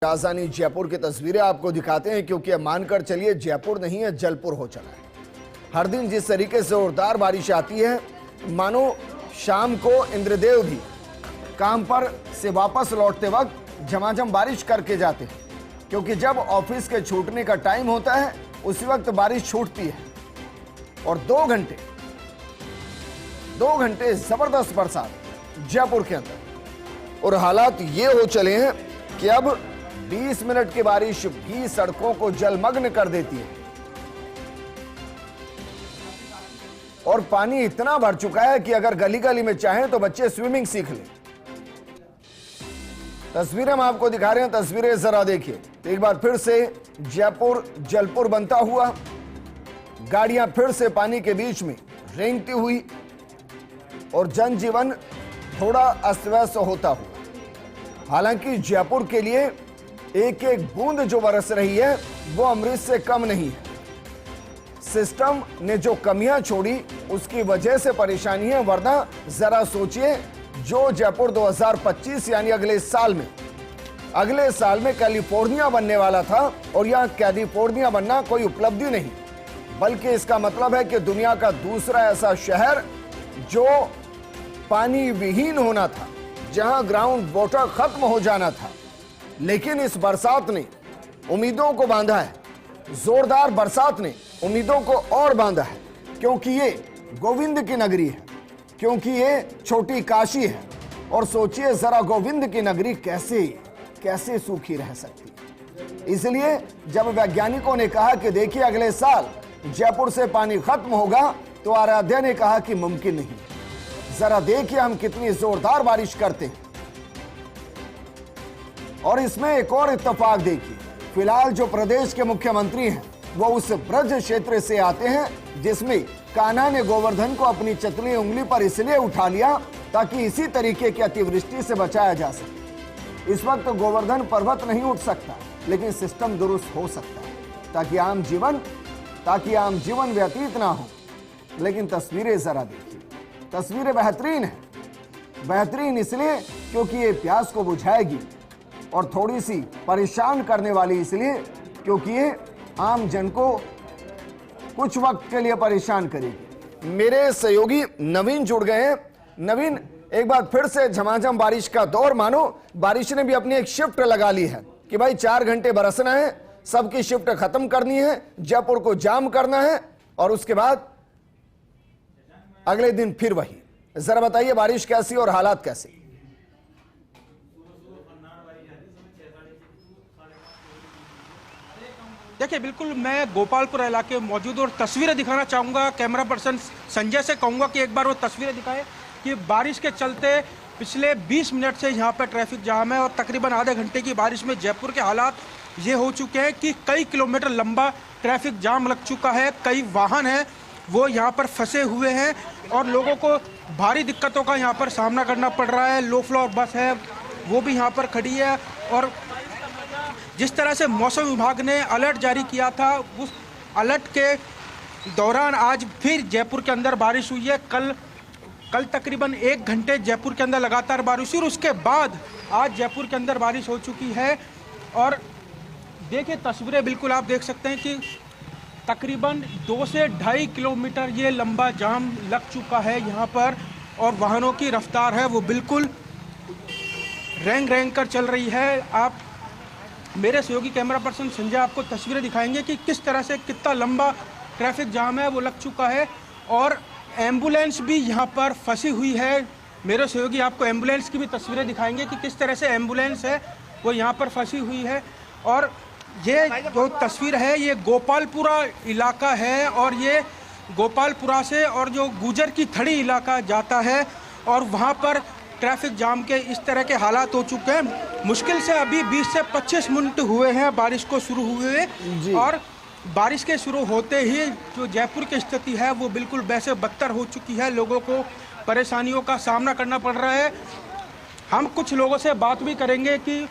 राजधानी जयपुर की तस्वीरें आपको दिखाते हैं क्योंकि अब मानकर चलिए जयपुर नहीं है जलपुर हो चला है। हर दिन जिस तरीके से जोरदार बारिश आती है मानो शाम को इंद्रदेव भी काम पर से वापस लौटते वक्त झमाझम बारिश करके जाते हैं, क्योंकि जब ऑफिस के छूटने का टाइम होता है उसी वक्त बारिश छूटती है और 2 घंटे जबरदस्त बरसात जयपुर के अंदर। और हालात ये हो चले हैं कि अब 20 मिनट की बारिश भी सड़कों को जलमग्न कर देती है और पानी इतना भर चुका है कि अगर गली गली में चाहें तो बच्चे स्विमिंग सीख लें। तस्वीरें हम आपको दिखा रहे हैं, तस्वीरें जरा देखिए। तो एक बार फिर से जयपुर जलपुर बनता हुआ, गाड़ियां फिर से पानी के बीच में रेंगती हुई और जनजीवन थोड़ा अस्त व्यस्त होता हुआ। हालांकि जयपुर के लिए एक एक बूंद जो बरस रही है वो अमृत से कम नहीं है। सिस्टम ने जो कमियां छोड़ी उसकी वजह से परेशानी है, वरना जरा सोचिए जो जयपुर 2025 यानी अगले साल में कैलिफोर्निया बनने वाला था, और यहां कैलिफोर्निया बनना कोई उपलब्धि नहीं बल्कि इसका मतलब है कि दुनिया का दूसरा ऐसा शहर जो पानी विहीन होना था, जहां ग्राउंड वाटर खत्म हो जाना था। लेकिन इस बरसात ने उम्मीदों को बांधा है, जोरदार बरसात ने उम्मीदों को और बांधा है, क्योंकि ये गोविंद की नगरी है, क्योंकि ये छोटी काशी है। और सोचिए जरा गोविंद की नगरी कैसे सूखी रह सकती है। इसलिए जब वैज्ञानिकों ने कहा कि देखिए अगले साल जयपुर से पानी खत्म होगा, तो आराध्या ने कहा कि मुमकिन नहीं। जरा देखिए हम कितनी जोरदार बारिश करते हैं। और इसमें एक और इत्तेफाक देखिए, फिलहाल जो प्रदेश के मुख्यमंत्री हैं वो उस ब्रज क्षेत्र से आते हैं जिसमें कान्हा ने गोवर्धन को अपनी चतली उंगली पर इसलिए उठा लिया ताकि इसी तरीके की अतिवृष्टि से बचाया जा सके। इस वक्त गोवर्धन पर्वत नहीं उठ सकता, लेकिन सिस्टम दुरुस्त हो सकता है ताकि आम जीवन व्यतीत ना हो। लेकिन तस्वीरें जरा देखिए, तस्वीरें बेहतरीन है। बेहतरीन इसलिए क्योंकि ये प्यास को बुझाएगी, और थोड़ी सी परेशान करने वाली इसलिए क्योंकि ये आम जन को कुछ वक्त के लिए परेशान करेगी। मेरे सहयोगी नवीन जुड़ गए हैं। नवीन, एक बार फिर से झमाझम बारिश का दौर, मानो बारिश ने भी अपनी एक शिफ्ट लगा ली है कि भाई 4 घंटे बरसना है, सबकी शिफ्ट खत्म करनी है, जयपुर को जाम करना है और उसके बाद अगले दिन फिर वही। जरा बताइए बारिश कैसी और हालात कैसे? देखिए, बिल्कुल मैं गोपालपुर इलाके में मौजूद और तस्वीरें दिखाना चाहूँगा। कैमरा पर्सन संजय से कहूँगा कि एक बार वो तस्वीरें दिखाए कि बारिश के चलते पिछले 20 मिनट से यहाँ पर ट्रैफिक जाम है और तकरीबन आधे घंटे की बारिश में जयपुर के हालात ये हो चुके हैं कि कई किलोमीटर लंबा ट्रैफिक जाम लग चुका है। कई वाहन हैं वो यहाँ पर फंसे हुए हैं और लोगों को भारी दिक्कतों का यहाँ पर सामना करना पड़ रहा है। लो फ्लोर बस है वो भी यहाँ पर खड़ी है और जिस तरह से मौसम विभाग ने अलर्ट जारी किया था, उस अलर्ट के दौरान आज फिर जयपुर के अंदर बारिश हुई है। कल तकरीबन 1 घंटे जयपुर के अंदर लगातार बारिश हुई और उसके बाद आज जयपुर के अंदर बारिश हो चुकी है। और देखिए तस्वीरें बिल्कुल आप देख सकते हैं कि तकरीबन 2 से 2.5 किलोमीटर ये लंबा जाम लग चुका है यहाँ पर, और वाहनों की रफ्तार है वो बिल्कुल रेंग कर चल रही है। आप मेरे सहयोगी कैमरा पर्सन संजय आपको तस्वीरें दिखाएंगे कि किस तरह से कितना लंबा ट्रैफिक जाम है वो लग चुका है और एम्बुलेंस भी यहाँ पर फंसी हुई है। मेरे सहयोगी आपको एम्बुलेंस की भी तस्वीरें दिखाएंगे कि किस तरह से एम्बुलेंस है वो यहाँ पर फंसी हुई है। और ये जो तस्वीर है ये गोपालपुरा इलाका है और ये गोपालपुरा से और जो गुजर की थड़ी इलाका जाता है और वहाँ पर ट्रैफिक जाम के इस तरह के हालात हो चुके हैं। मुश्किल से अभी 20 से 25 मिनट हुए हैं बारिश को शुरू हुए, और बारिश के शुरू होते ही जो जयपुर की स्थिति है वो बिल्कुल वैसे बदतर हो चुकी है। लोगों को परेशानियों का सामना करना पड़ रहा है। हम कुछ लोगों से बात भी करेंगे कि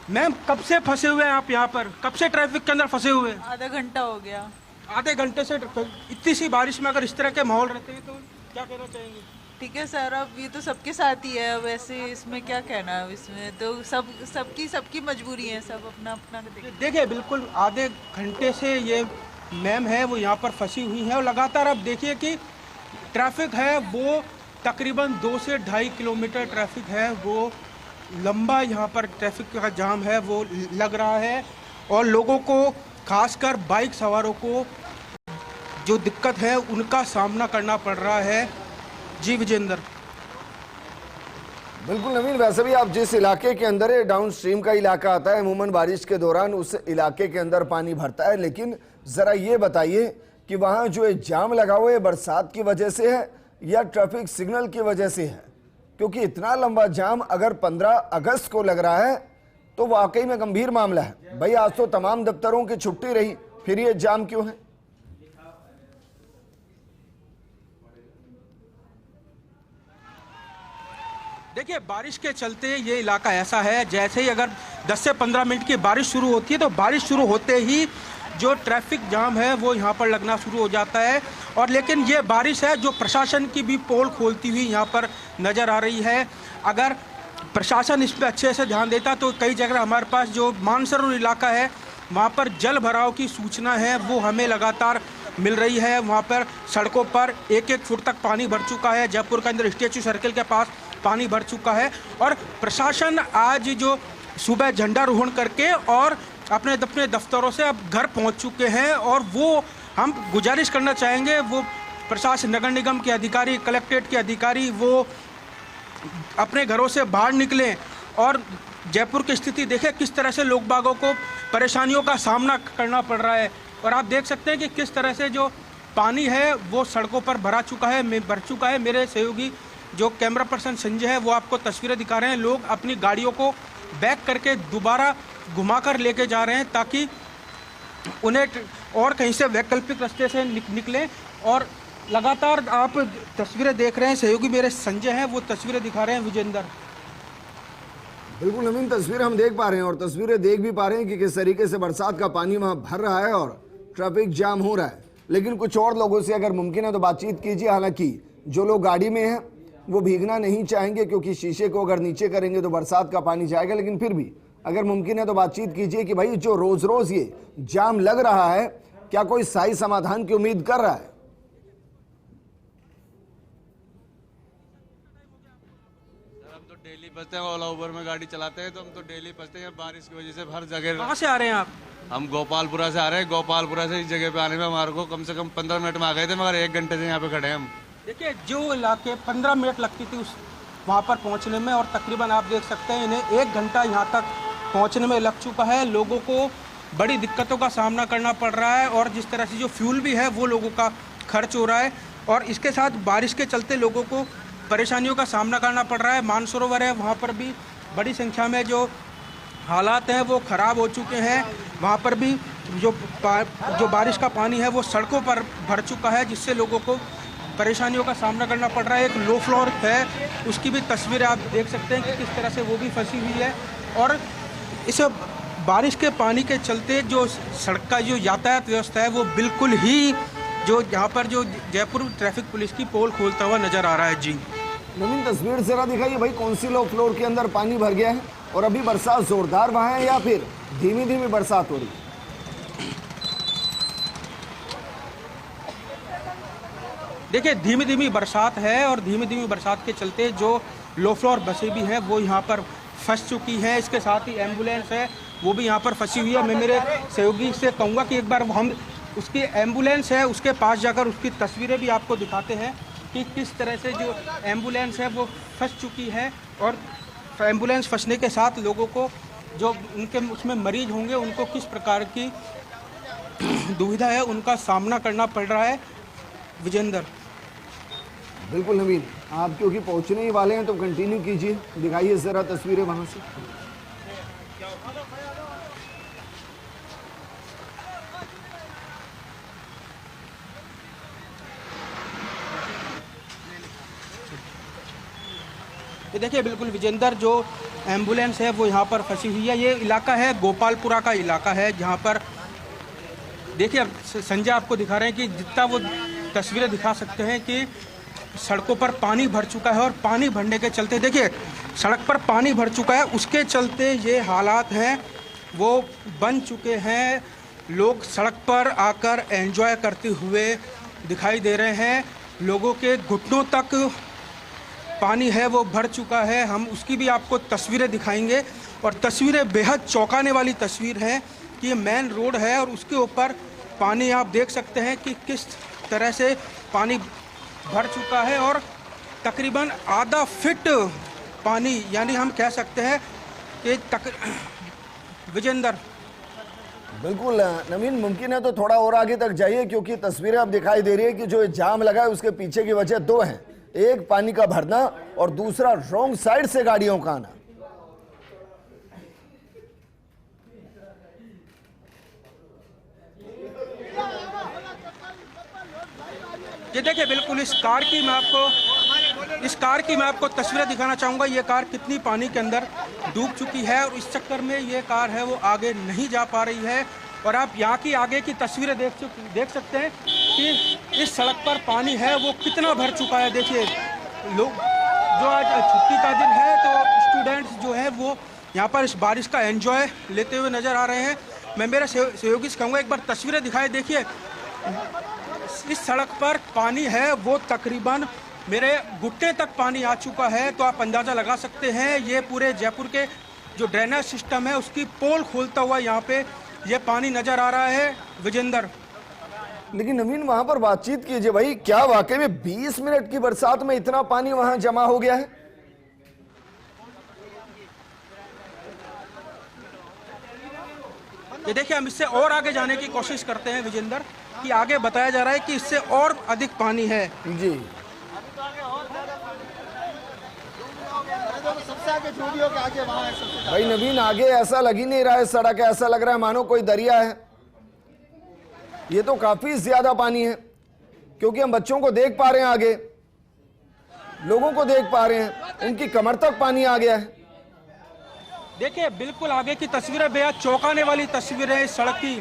मैम कब से फंसे हुए हैं आप यहाँ पर? कब से ट्रैफिक के अंदर फंसे हुए हैं? आधा घंटा हो गया। आधे घंटे से इतनी सी बारिश में अगर इस तरह के माहौल रहते हैं तो क्या कहना चाहेंगे? ठीक है सर, अब ये तो सबके साथ ही है, वैसे इसमें क्या कहना है, इसमें तो सबकी मजबूरी है, सब अपना अपना देखिए बिल्कुल आधे घंटे से ये मैम है वो यहाँ पर फंसी हुई है और लगातार आप देखिए कि ट्रैफिक है वो तकरीबन 2 से 2.5 किलोमीटर ट्रैफिक है, वो लंबा यहाँ पर ट्रैफिक का जाम है वो लग रहा है और लोगों को खासकर बाइक सवारों को जो दिक्कत है उनका सामना करना पड़ रहा है। जी विजेंद्र। बिल्कुल नवीन, वैसे भी आप जिस इलाके के अंदर है डाउन स्ट्रीम का इलाका आता है, अमूमन बारिश के दौरान उस इलाके के अंदर पानी भरता है, लेकिन जरा ये बताइए कि वहां जो ये जाम लगा हुआ है बरसात की वजह से है या ट्रैफिक सिग्नल की वजह से है? क्योंकि इतना लंबा जाम अगर 15 अगस्त को लग रहा है तो वाकई में गंभीर मामला है। भाई आज तो तमाम दफ्तरों की छुट्टी रही, फिर ये जाम क्यों है? देखिए बारिश के चलते ये इलाका ऐसा है, जैसे ही अगर 10 से 15 मिनट की बारिश शुरू होती है तो बारिश शुरू होते ही जो ट्रैफिक जाम है वो यहाँ पर लगना शुरू हो जाता है। और लेकिन ये बारिश है जो प्रशासन की भी पोल खोलती हुई यहाँ पर नज़र आ रही है। अगर प्रशासन इस पर अच्छे से ध्यान देता तो कई जगह हमारे पास जो मानसरोवर इलाका है वहाँ पर जल भराव की सूचना है वो हमें लगातार मिल रही है। वहाँ पर सड़कों पर 1-1 फुट तक पानी भर चुका है। जयपुर के अंदर स्टैचू सर्किल के पास पानी भर चुका है और प्रशासन आज जो सुबह झंडारोहण करके और अपने अपने दफ्तरों से अब घर पहुंच चुके हैं और वो हम गुजारिश करना चाहेंगे वो प्रशासन, नगर निगम के अधिकारी, कलेक्ट्रेट के अधिकारी वो अपने घरों से बाहर निकलें और जयपुर की स्थिति देखें किस तरह से लोग बागों को परेशानियों का सामना करना पड़ रहा है। और आप देख सकते हैं कि किस तरह से जो पानी है वो सड़कों पर भर चुका है। मेरे सहयोगी जो कैमरा पर्सन संजय है वो आपको तस्वीरें दिखा रहे हैं। लोग अपनी गाड़ियों को बैक करके दोबारा घुमाकर लेके जा रहे हैं ताकि उन्हें और कहीं से वैकल्पिक रास्ते से निकलें। और लगातार आप तस्वीरें देख रहे हैं, सहयोगी मेरे संजय हैं वो तस्वीरें दिखा रहे हैं। विजेंद्र। बिल्कुल नवीन, तस्वीरें हम देख पा रहे हैं और तस्वीरें देख भी पा रहे हैं कि किस तरीके से बरसात का पानी वहां भर रहा है और ट्रैफिक जाम हो रहा है। लेकिन कुछ और लोगों से अगर मुमकिन है तो बातचीत कीजिए। हालांकि जो लोग गाड़ी में हैं वो भीगना नहीं चाहेंगे क्योंकि शीशे को अगर नीचे करेंगे तो बरसात का पानी जाएगा, लेकिन फिर भी अगर मुमकिन है तो बातचीत कीजिए कि भाई जो रोज रोज ये जाम लग रहा है क्या कोई स्थायी समाधान की उम्मीद कर रहा है? हम तो डेली फंसते हैं, ओला उबर में गाड़ी चलाते हैं तो हम तो डेली फंसते हैं बारिश की वजह से हर जगह। कहाँ से आ रहे हैं आप? हम गोपालपुरा से आ रहे हैं। गोपालपुरा से इस जगह पे आने में हमारे को कम से कम 15 मिनट में आ गए थे, मगर 1 घंटे से यहाँ पे खड़े हैं हम। देखिए जो इलाके 15 मिनट लगती थी उस वहाँ पर पहुँचने में और तकरीबन आप देख सकते हैं इन्हें 1 घंटा यहाँ तक पहुँचने में लग चुका है। लोगों को बड़ी दिक्कतों का सामना करना पड़ रहा है और जिस तरह से जो फ्यूल भी है वो लोगों का खर्च हो रहा है और इसके साथ बारिश के चलते लोगों को परेशानियों का सामना करना पड़ रहा है। मानसरोवर है वहाँ पर भी बड़ी संख्या में जो हालात हैं वो ख़राब हो चुके हैं। वहाँ पर भी जो बारिश का पानी है वो सड़कों पर भर चुका है जिससे लोगों को परेशानियों का सामना करना पड़ रहा है। एक लो फ्लोर है उसकी भी तस्वीरें आप देख सकते हैं कि किस तरह से वो भी फंसी हुई है और इस बारिश के पानी के चलते जो सड़क का जो यातायात व्यवस्था है वो बिल्कुल ही जो यहाँ पर जो जयपुर ट्रैफिक पुलिस की पोल खोलता हुआ नजर आ रहा है। जी नवीन, तस्वीर जरा दिखाइए भाई, कौन सी लो फ्लोर के अंदर पानी भर गया है और अभी बरसात जोरदार वहां है या फिर धीमी धीमी बरसात हो रही है? देखिए धीमी धीमी बरसात है और धीमी धीमी बरसात के चलते जो लो फ्लोर बसें भी हैं वो यहाँ पर फंस चुकी है। इसके साथ ही एम्बुलेंस है वो भी यहाँ पर फंसी हुई है। मैं मेरे सहयोगी से कहूँगा कि एक बार हम उसकी एम्बुलेंस है उसके पास जाकर उसकी तस्वीरें भी आपको दिखाते हैं कि किस तरह से जो एम्बुलेंस है वो फंस चुकी है और एम्बुलेंस फंसने के साथ लोगों को जो उनके उसमें मरीज होंगे उनको किस प्रकार की दुविधा है उनका सामना करना पड़ रहा है। विजेंद्र। बिल्कुल नवीन, आप क्योंकि पहुंचने ही वाले हैं तो कंटिन्यू कीजिए, दिखाइए जरा तस्वीरें वहां से। ये देखिए बिल्कुल विजेंद्र जो एम्बुलेंस है वो यहाँ पर फंसी हुई है। ये इलाका है गोपालपुरा का इलाका है जहाँ पर देखिए संजय आपको दिखा रहे हैं कि जितना वो तस्वीरें दिखा सकते हैं कि सड़कों पर पानी भर चुका है और पानी भरने के चलते देखिए सड़क पर पानी भर चुका है, उसके चलते ये हालात हैं वो बन चुके हैं। लोग सड़क पर आकर एंजॉय करते हुए दिखाई दे रहे हैं। लोगों के घुटनों तक पानी है वो भर चुका है। हम उसकी भी आपको तस्वीरें दिखाएंगे और तस्वीरें बेहद चौंकाने वाली तस्वीर है कि ये मेन रोड है और उसके ऊपर पानी आप देख सकते हैं कि किस तरह से पानी भर चुका है और तकरीबन आधा फीट पानी, यानी हम कह सकते हैं कि विजेंदर। बिल्कुल नवीन, मुमकिन है तो थोड़ा और आगे तक जाइए, क्योंकि तस्वीरें अब दिखाई दे रही है कि जो जाम लगा है उसके पीछे की वजह दो हैं, एक पानी का भरना और दूसरा रॉन्ग साइड से गाड़ियों का आना। ये देखिए बिल्कुल इस कार की मैं आपको तस्वीरें दिखाना चाहूँगा। ये कार कितनी पानी के अंदर डूब चुकी है और इस चक्कर में ये कार है वो आगे नहीं जा पा रही है। और आप यहाँ की आगे की तस्वीरें देख सकते हैं कि इस सड़क पर पानी है वो कितना भर चुका है। देखिए लोग जो आज छुट्टी का दिन है तो स्टूडेंट्स जो है वो यहाँ पर इस बारिश का एंजॉय लेते हुए नज़र आ रहे हैं। मैं मेरे सहयोगी से कहूँगा एक बार तस्वीरें दिखाए। देखिए इस सड़क पर पानी है वो तकरीबन मेरे घुटने तक पानी आ चुका है। तो आप अंदाज़ा लगा सकते हैं ये पूरे जयपुर के जो ड्रेनेज सिस्टम है उसकी पोल खोलता हुआ यहाँ पे ये पानी नज़र आ रहा है विजेंदर। लेकिन नवीन वहां पर बातचीत कीजिए भाई, क्या वाकई में 20 मिनट की बरसात में इतना पानी वहां जमा हो गया है? ये देखिए हम इससे और आगे जाने की कोशिश करते हैं विजेंदर, कि आगे बताया जा रहा है कि इससे और अधिक पानी है। जी भाई नवीन, आगे ऐसा लग ही नहीं रहा है सड़क, ऐसा लग रहा है मानो कोई दरिया है। ये तो काफी ज्यादा पानी है, क्योंकि हम बच्चों को देख पा रहे हैं, आगे लोगों को देख पा रहे हैं, उनकी कमर तक पानी आ गया है। देखिए बिल्कुल आगे की तस्वीरें बेहद चौंकाने वाली तस्वीरें हैं। इस सड़क की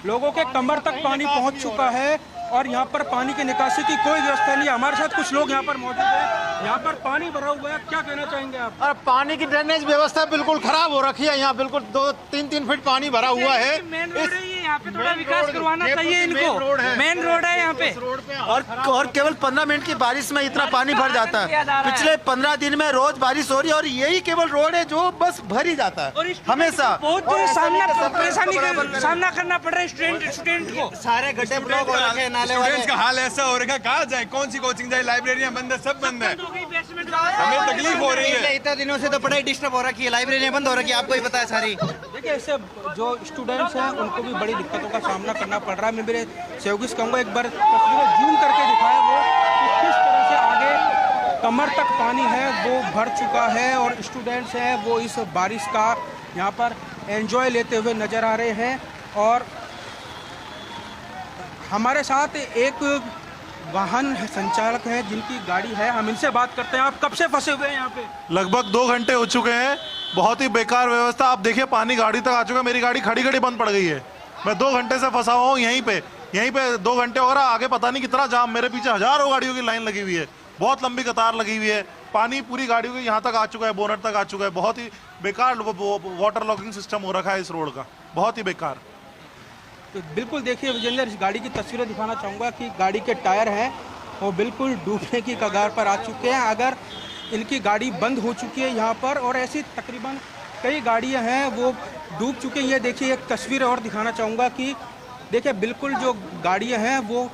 लोगों के कमर तक पानी पहुंच चुका है और यहाँ पर पानी की निकासी की कोई व्यवस्था नहीं है। हमारे साथ कुछ लोग यहाँ पर मौजूद हैं, यहाँ पर पानी भरा हुआ है, क्या कहना चाहेंगे आप? और पानी की ड्रेनेज व्यवस्था बिल्कुल खराब हो रखी है। यहाँ बिल्कुल 2-3 फीट पानी भरा हुआ है। मेन रोड है ये, यहाँ पे थोड़ा विकास करवाना चाहिए इनको। मेन रोड है यहाँ पे और केवल 15 मिनट की बारिश में इतना पानी भर जाता है। पिछले 15 दिन में रोज बारिश हो रही है और यही केवल रोड है जो बस भर ही जाता है हमेशा। बहुत परेशानी का सामना करना पड़ रहा है स्टूडेंट को। सारे गड्ढे ब्लॉक हो रखे हैं, नाले स्टूडेंट्स का हाल ऐसा हो रखा है, कहाँ जाए, कौन सी कोचिंग जाए, लाइब्रेरियां बंद है, सब बंद है। हमें तकलीफ हो रही है। इतने दिनों से तो पढ़ाई डिस्टर्ब हो रखी है, लाइब्रेरियां बंद हो रखी है, आपको ही पता है सारी। देखिए इससे जो स्टूडेंट्स हैं उनको भी बड़ी दिक्कतों का सामना करना पड़ रहा है। मैं मेरे सहयोगी से कहूँगा एक बार तस्वीरें जूम करके दिखाए वो कि किस तरह से आगे कमर तक पानी है वो भर चुका है और स्टूडेंट्स हैं वो इस बारिश का यहाँ पर एंजॉय लेते हुए नज़र आ रहे हैं। और हमारे साथ एक वाहन संचालक हैं जिनकी गाड़ी है, हम इनसे बात करते हैं। आप कब से फंसे हुए हैं यहाँ पे? लगभग 2 घंटे हो चुके हैं। बहुत ही बेकार व्यवस्था। आप देखिए पानी गाड़ी तक आ चुका है, मेरी गाड़ी खड़ी बंद पड़ गई है। मैं 2 घंटे से फंसा हुआ हूँ यहीं पे 2 घंटे हो रहा। आगे पता नहीं कितना जाम, मेरे पीछे हजारों गाड़ियों की लाइन लगी हुई है, बहुत लंबी कतार लगी हुई है। पानी पूरी गाड़ियों के यहाँ तक आ चुका है, बोनट तक आ चुका है। बहुत ही बेकार वाटर लॉगिंग सिस्टम हो रखा है इस रोड का, बहुत ही बेकार। तो बिल्कुल देखिए विजेंद्र, इस गाड़ी की तस्वीरें दिखाना चाहूँगा कि गाड़ी के टायर हैं वो बिल्कुल डूबने की कगार पर आ चुके हैं। अगर इनकी गाड़ी बंद हो चुकी है यहाँ पर और ऐसी तकरीबन कई गाड़ियाँ हैं वो डूब चुकी हैं। ये देखिए एक तस्वीर और दिखाना चाहूँगा कि देखिए बिल्कुल जो गाड़ियाँ हैं वो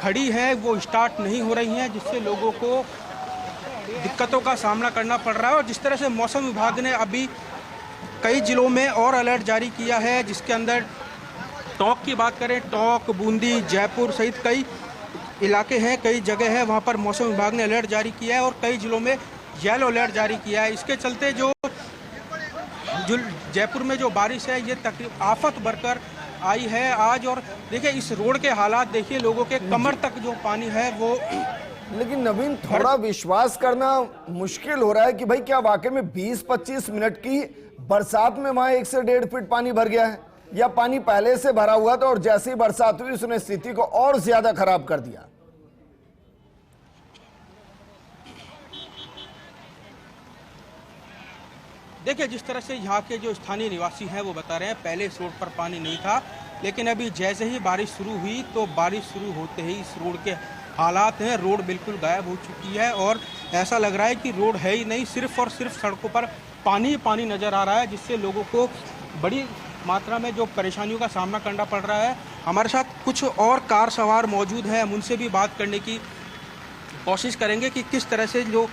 खड़ी हैं, वो स्टार्ट नहीं हो रही हैं, जिससे लोगों को दिक्कतों का सामना करना पड़ रहा है। और जिस तरह से मौसम विभाग ने अभी कई ज़िलों में और अलर्ट जारी किया है, जिसके अंदर टोंक की बात करें, टोंक, बूंदी, जयपुर सहित कई इलाके हैं, कई जगह है वहाँ पर मौसम विभाग ने अलर्ट जारी किया है और कई ज़िलों में येलो अलर्ट जारी किया है। इसके चलते जो जयपुर में जो बारिश है ये तकरीबन आफत बढ़कर आई है आज। और देखिए इस रोड के हालात देखिए, लोगों के कमर तक जो पानी है वो। लेकिन नवीन, थोड़ा विश्वास करना मुश्किल हो रहा है कि भाई क्या वाकई में 20-25 मिनट की बरसात में वहां 1 से 1.5 फीट पानी भर गया है, या पानी पहले से भरा हुआ था और जैसी बरसात हुई उसने स्थिति को और ज्यादा खराब कर दिया? देखिए, जिस तरह से यहाँ के जो स्थानीय निवासी हैं वो बता रहे हैं, पहले इस रोड पर पानी नहीं था, लेकिन अभी जैसे ही बारिश शुरू हुई तो बारिश शुरू होते ही इस रोड के हालात हैं, रोड बिल्कुल गायब हो चुकी है और ऐसा लग रहा है कि रोड है ही नहीं, सिर्फ और सिर्फ सड़कों पर पानी ही पानी नज़र आ रहा है, जिससे लोगों को बड़ी मात्रा में जो परेशानियों का सामना करना पड़ रहा है। हमारे साथ कुछ और कार सवार मौजूद हैं, हम उनसे भी बात करने की कोशिश करेंगे कि किस तरह से जो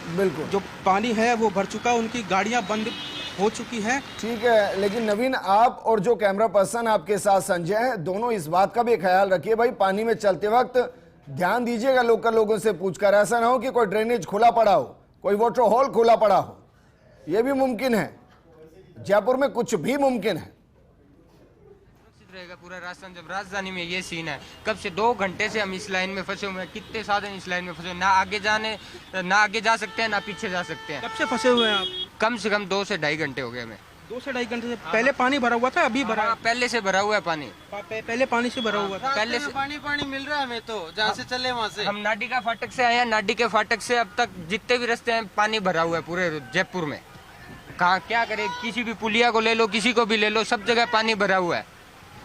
पानी है वो भर चुका है, उनकी गाड़ियां बंद हो चुकी हैं। ठीक है, लेकिन नवीन, आप और जो कैमरा पर्सन आपके साथ संजय है, दोनों इस बात का भी ख्याल रखिए भाई, पानी में चलते वक्त ध्यान दीजिएगा लोकल लोगों से पूछकर, ऐसा ना हो कि कोई ड्रेनेज खुला पड़ा हो, कोई वाटर होल खुला पड़ा हो, यह भी मुमकिन है। जयपुर में कुछ भी मुमकिन है। रहेगा पूरा राजस्थान, जब राजधानी में ये सीन है, कब से 2 घंटे से हम इस लाइन में फंसे हुए हैं, कितने साधन इस लाइन में फंसे हुए, ना आगे जा सकते हैं ना पीछे जा सकते हैं। कब से फंसे हुए हैं आप? कम से कम 2 से ढाई घंटे हो गए हमें। 2 से ढाई घंटे से पहले पानी भरा हुआ था, अभी भरा? पहले से भरा हुआ है पानी, पहले पानी से भरा हुआ था। पहले से पानी मिल रहा है हमें, तो जहाँ से चले वहाँ से। हम नाडी का फाटक से आए हैं, नाडी के फाटक से अब तक जितने भी रास्ते हैं पानी भरा हुआ है पूरे जयपुर में। कहाँ क्या करे, किसी भी पुलिया को ले लो, किसी को भी ले लो, सब जगह पानी भरा हुआ है।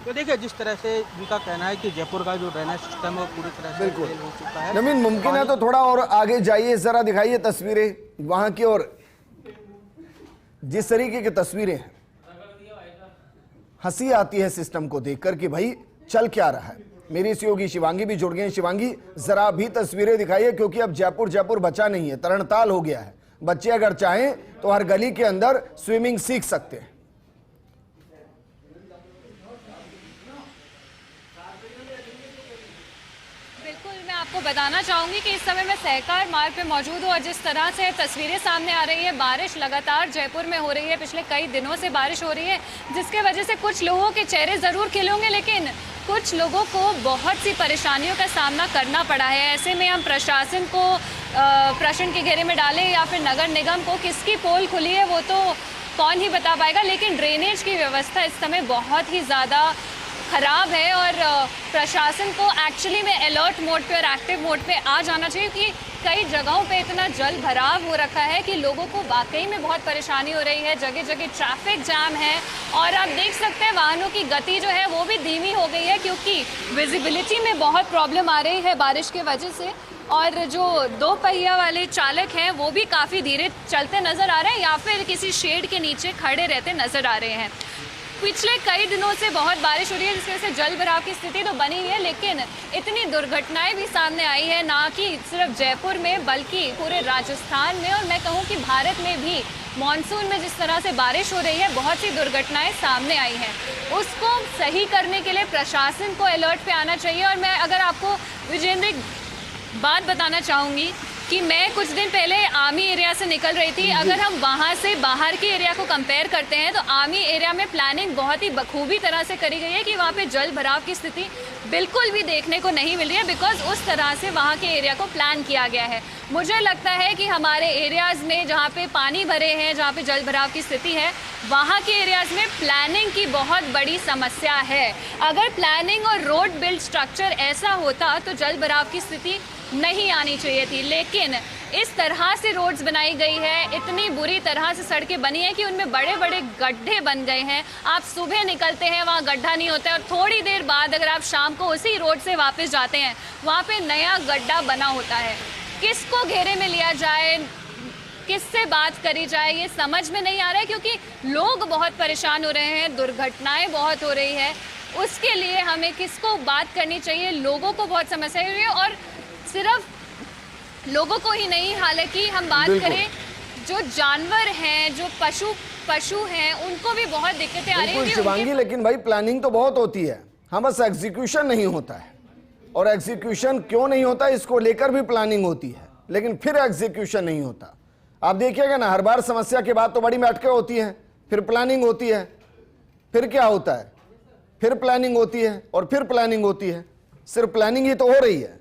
तो देखिए, जिस तरह से उनका कहना है कि जयपुर का जो ड्रेनेज सिस्टम है वो पूरी तरह से फेल हो चुका है। नवीन, मुमकिन है तो थोड़ा और आगे जाइए, जरा दिखाइए तस्वीरें वहां की, और जिस तरीके की तस्वीरें हैं, हंसी आती है सिस्टम को देखकर कि भाई चल क्या रहा है। मेरी सहयोगी शिवांगी भी जुड़ गई हैं। शिवांगी, जरा भी तस्वीरें दिखाइए, क्योंकि अब जयपुर बचा नहीं है, तरणताल हो गया है। बच्चे अगर चाहें तो हर गली के अंदर स्विमिंग सीख सकते हैं। आपको बताना चाहूंगी कि इस समय मैं सहकार मार्ग पे मौजूद हूँ और जिस तरह से तस्वीरें सामने आ रही है, बारिश लगातार जयपुर में हो रही है, पिछले कई दिनों से बारिश हो रही है, जिसके वजह से कुछ लोगों के चेहरे ज़रूर खिले होंगे, लेकिन कुछ लोगों को बहुत सी परेशानियों का सामना करना पड़ा है। ऐसे में हम प्रशासन को प्रश्न के घेरे में डालें या फिर नगर निगम को, किसकी पोल खुली है वो तो कौन ही बता पाएगा, लेकिन ड्रेनेज की व्यवस्था इस समय बहुत ही ज़्यादा ख़राब है और प्रशासन को एक्चुअली में अलर्ट मोड पे और एक्टिव मोड पे आ जाना चाहिए, क्योंकि कई जगहों पे इतना जल भराव हो रखा है कि लोगों को वाकई में बहुत परेशानी हो रही है। जगह जगह ट्रैफिक जाम है और आप देख सकते हैं वाहनों की गति जो है वो भी धीमी हो गई है, क्योंकि विजिबिलिटी में बहुत प्रॉब्लम आ रही है बारिश के वजह से, और जो 2 पहिया वाले चालक हैं वो भी काफ़ी धीरे चलते नज़र आ रहे हैं या फिर किसी शेड के नीचे खड़े रहते नज़र आ रहे हैं। पिछले कई दिनों से बहुत बारिश हो रही है, जिसकी वजह से जल भराव की स्थिति तो बनी है, लेकिन इतनी दुर्घटनाएं भी सामने आई है, ना कि सिर्फ जयपुर में बल्कि पूरे राजस्थान में, और मैं कहूं कि भारत में भी मॉनसून में जिस तरह से बारिश हो रही है, बहुत सी दुर्घटनाएं सामने आई हैं। उसको सही करने के लिए प्रशासन को अलर्ट पे आना चाहिए। और मैं अगर आपको विजेंद्र एक बात बताना चाहूँगी कि मैं कुछ दिन पहले आर्मी एरिया से निकल रही थी, अगर हम वहाँ से बाहर के एरिया को कंपेयर करते हैं तो आर्मी एरिया में प्लानिंग बहुत ही बखूबी तरह से करी गई है कि वहाँ पे जल भराव की स्थिति बिल्कुल भी देखने को नहीं मिल रही है, बिकॉज उस तरह से वहाँ के एरिया को प्लान किया गया है। मुझे लगता है कि हमारे एरियाज़ में जहाँ पे पानी भरे हैं, जहाँ पे जल भराव की स्थिति है, वहाँ के एरियाज़ में प्लानिंग की बहुत बड़ी समस्या है। अगर प्लानिंग और रोड बिल्ड स्ट्रक्चर ऐसा होता तो जल भराव की स्थिति नहीं आनी चाहिए थी, लेकिन इस तरह से रोड्स बनाई गई है, इतनी बुरी तरह से सड़कें बनी है कि उनमें बड़े बड़े गड्ढे बन गए हैं। आप सुबह निकलते हैं वहाँ गड्ढा नहीं होता है, और थोड़ी देर बाद अगर आप शाम को उसी रोड से वापस जाते हैं वहाँ पे नया गड्ढा बना होता है। किसको घेरे में लिया जाए, किससे बात करी जाए, ये समझ में नहीं आ रहा है, क्योंकि लोग बहुत परेशान हो रहे हैं, दुर्घटनाएं बहुत हो रही है। उसके लिए हमें किसको बात करनी चाहिए, लोगों को बहुत समस्या हो रही है, और सिर्फ लोगों को ही नहीं, हालांकि हम बात करें जो जानवर हैं, जो पशु हैं, उनको भी बहुत दिक्कतें आ रही हैं शिवांगी। लेकिन भाई प्लानिंग तो बहुत होती है, हाँ, बस एग्जीक्यूशन नहीं होता है, और एग्जीक्यूशन क्यों नहीं होता इसको लेकर भी प्लानिंग होती है, लेकिन फिर एग्जीक्यूशन नहीं होता। आप देखिएगा ना, हर बार समस्या के बाद तो बड़ी अटके होती हैं, फिर प्लानिंग होती है, फिर क्या होता है, फिर प्लानिंग होती है और फिर प्लानिंग होती है, सिर्फ प्लानिंग ही तो हो रही है।